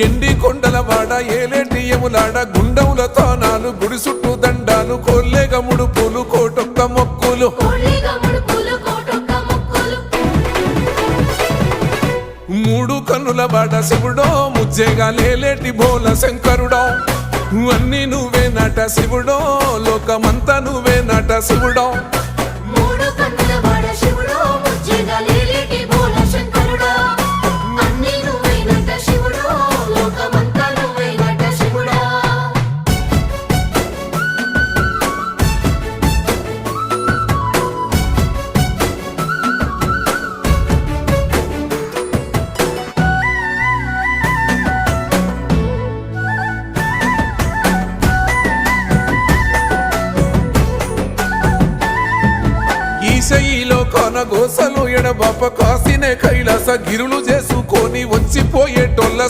ఎండి కొండల వాడ ఏలేటియములాడ గుండముల తానాలు గుడి చుట్టూ దండాలు కోల్లేగ ముడుపులు కోటొక్క మొక్కులు మూడు కన్నుల వాడ శివుడో ముజ్జేగా లేలేటి బోల శంకరుడో అన్ని నువ్వే నట శివుడో లోకమంతా నువ్వే నట శివుడో ఈశయిలో కొనగోసలు ఎడబాప కాసినే కైలాస గిరులు చేసుకొని వచ్చిపోయేటోళ్ళ